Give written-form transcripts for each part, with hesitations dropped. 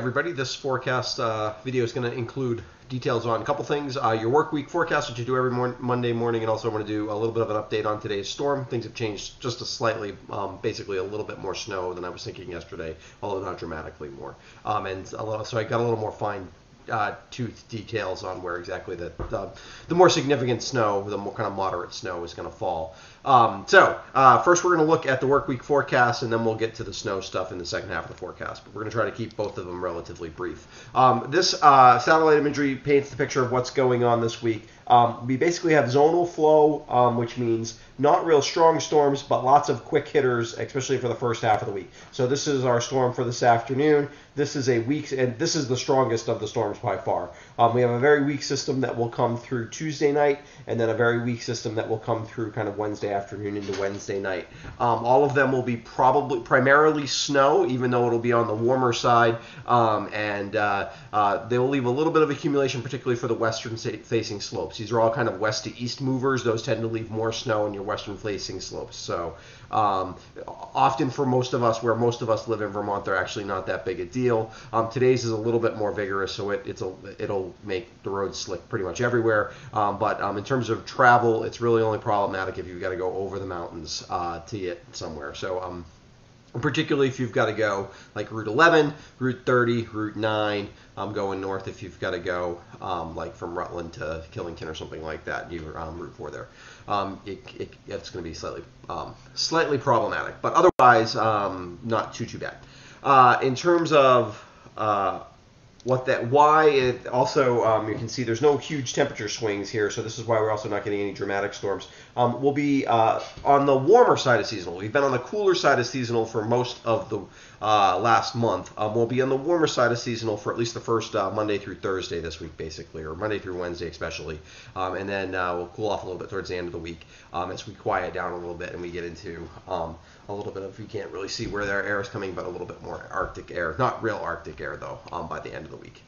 everybody. This forecast video is going to include details on a couple things. Your work week forecast, which you do every Monday morning, and also I want to do a little bit of an update on today's storm. Things have changed just a slightly, basically a little bit more snow than I was thinking yesterday, although not dramatically more. So I got a little more fine tooth details on where exactly the more significant snow, the more kind of moderate snow is going to fall. First we're going to look at the work week forecast, and then we'll get to the snow stuff in the second half of the forecast. But we're going to try to keep both of them relatively brief. This satellite imagery paints the picture of what's going on this week. We basically have zonal flow, which means not real strong storms, but lots of quick hitters, especially for the first half of the week. So this is our storm for this afternoon. This is a weak, and this is the strongest of the storms by far. We have a very weak system that will come through Tuesday night, and then a very weak system that will come through kind of Wednesday afternoon into Wednesday night. All of them will be primarily snow, even though it'll be on the warmer side, they will leave a little bit of accumulation, particularly for the western-facing slopes. These are all kind of west to east movers. Those tend to leave more snow in your western-facing slopes. So often for most of us, where most of us live in Vermont, they're actually not that big a deal. Today's is a little bit more vigorous, so it'll make the roads slick pretty much everywhere. But in terms of travel, it's really only problematic if you've got to go over the mountains to get somewhere. So particularly if you've got to go like Route 11, Route 30, Route 9, going north if you've got to go like from Rutland to Killington or something like that, you Route 4 there. It's going to be slightly problematic, but otherwise not too bad. In terms of you can see there's no huge temperature swings here, so this is why we're also not getting any dramatic storms. We'll be on the warmer side of seasonal. We've been on the cooler side of seasonal for most of the last month. We'll be on the warmer side of seasonal for at least the first Monday through Thursday this week, basically, or Monday through Wednesday especially. And then we'll cool off a little bit towards the end of the week as we quiet down a little bit and we get into a little bit of, you can't really see where their air is coming, but a little bit more Arctic air. Not real Arctic air, though, by the end of the week.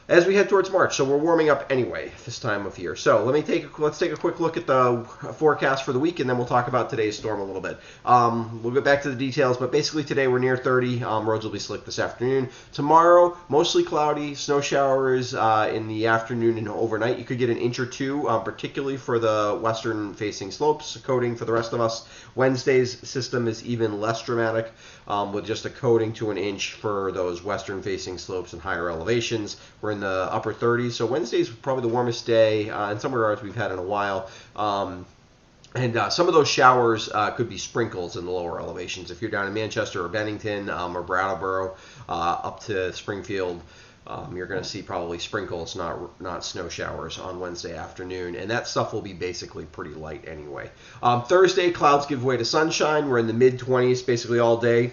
As we head towards March, so we're warming up anyway this time of year. So let's take a quick look at the forecast for the week, and then we'll talk about today's storm a little bit. We'll get back to the details, but basically today we're near 30. Roads will be slick this afternoon. Tomorrow, mostly cloudy, snow showers in the afternoon and overnight. You could get an inch or two, particularly for the western-facing slopes, coating for the rest of us. Wednesday's system is even less dramatic, with just a coating to an inch for those western-facing slopes and higher elevations. We're in the upper 30s, so Wednesday's probably the warmest day in some regards we've had in a while. Some of those showers could be sprinkles in the lower elevations. If you're down in Manchester or Bennington or Brattleboro up to Springfield, you're going to see probably sprinkles, not snow showers on Wednesday afternoon, and that stuff will be basically pretty light anyway. Thursday, clouds give way to sunshine. We're in the mid-20s basically all day.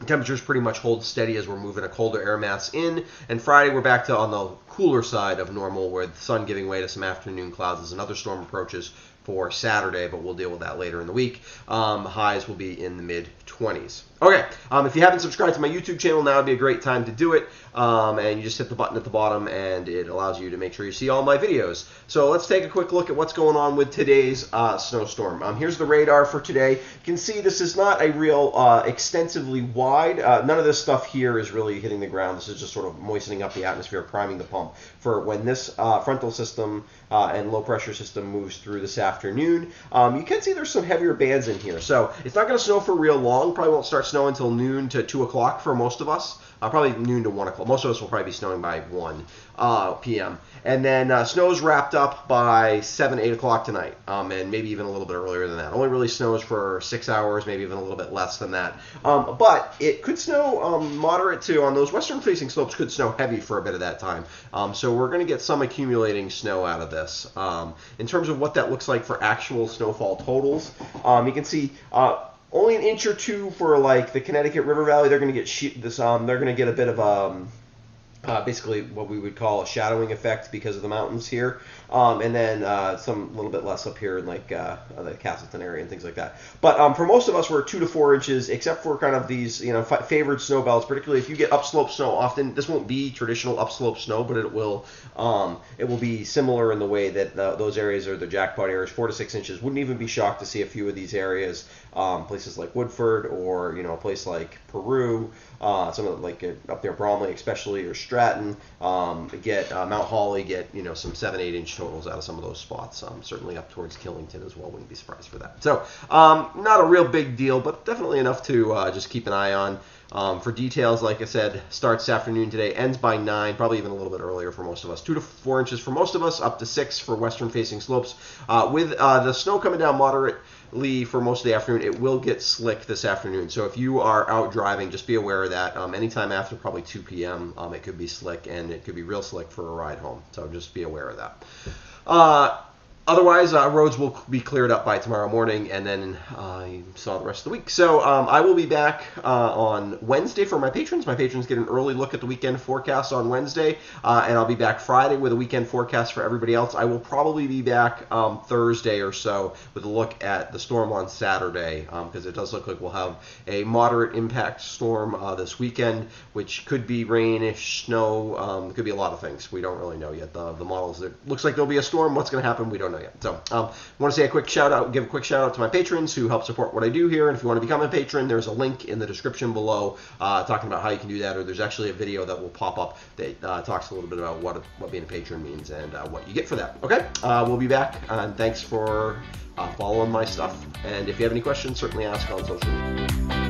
Temperatures pretty much hold steady as we're moving a colder air mass in. And Friday, we're back to on the cooler side of normal, where the sun giving way to some afternoon clouds as another storm approaches for Saturday, but we'll deal with that later in the week. Highs will be in the mid-20s. Okay, if you haven't subscribed to my YouTube channel, now would be a great time to do it. And you just hit the button at the bottom, and it allows you to make sure you see all my videos. So let's take a quick look at what's going on with today's snowstorm. Here's the radar for today. You can see this is not a real extensively wide. None of this stuff here is really hitting the ground. This is just sort of moistening up the atmosphere, priming the pump for when this frontal system and low pressure system moves through this afternoon. You can see there's some heavier bands in here. So it's not going to snow for real long. Probably won't start snowing until noon to 2 o'clock for most of us. Probably noon to 1 o'clock. Most of us will probably be snowing by 1 p.m. And then snow's wrapped up by 7, 8 o'clock tonight, and maybe even a little bit earlier than that. Only really snows for 6 hours, maybe even a little bit less than that. But it could snow moderate to, on those western-facing slopes, could snow heavy for a bit of that time. So we're going to get some accumulating snow out of this. In terms of what that looks like for actual snowfall totals, you can see only an inch or two for like the Connecticut River Valley. They're going to get they're going to get a bit of basically what we would call a shadowing effect because of the mountains here, and then some a little bit less up here in like the Castleton area and things like that. But for most of us, we're 2 to 4 inches, except for kind of these favored snow belts. Particularly if you get upslope snow, often this won't be traditional upslope snow, but it will be similar in the way that those areas are the jackpot areas. 4 to 6 inches. Wouldn't even be shocked to see a few of these areas, places like Woodford or a place like Peru, some of like up near Bromley especially, or Stratton, get Mount Holly, get some 7-8 inch totals out of some of those spots. Certainly up towards Killington as well. Wouldn't be surprised for that. So not a real big deal, but definitely enough to just keep an eye on. For details, like I said, starts this afternoon today, ends by 9, probably even a little bit earlier for most of us. 2 to 4 inches for most of us, up to 6 for western-facing slopes. With the snow coming down moderately for most of the afternoon, it will get slick this afternoon. So if you are out driving, just be aware of that. Anytime after probably 2 p.m., it could be slick, and it could be real slick for a ride home. So just be aware of that. Otherwise, roads will be cleared up by tomorrow morning, and then you saw the rest of the week. So I will be back on Wednesday for my patrons. My patrons get an early look at the weekend forecast on Wednesday, and I'll be back Friday with a weekend forecast for everybody else. I will probably be back Thursday or so with a look at the storm on Saturday, because it does look like we'll have a moderate impact storm this weekend, which could be rainish, snow, it could be a lot of things. We don't really know yet. The models, it looks like there'll be a storm. What's going to happen, we don't know yet. So I want to say give a quick shout out to my patrons who help support what I do here. And if you want to become a patron, there's a link in the description below talking about how you can do that, or there's actually a video that will pop up that talks a little bit about what being a patron means and what you get for that. Okay, we'll be back, and thanks for following my stuff. And if you have any questions, certainly ask on social media.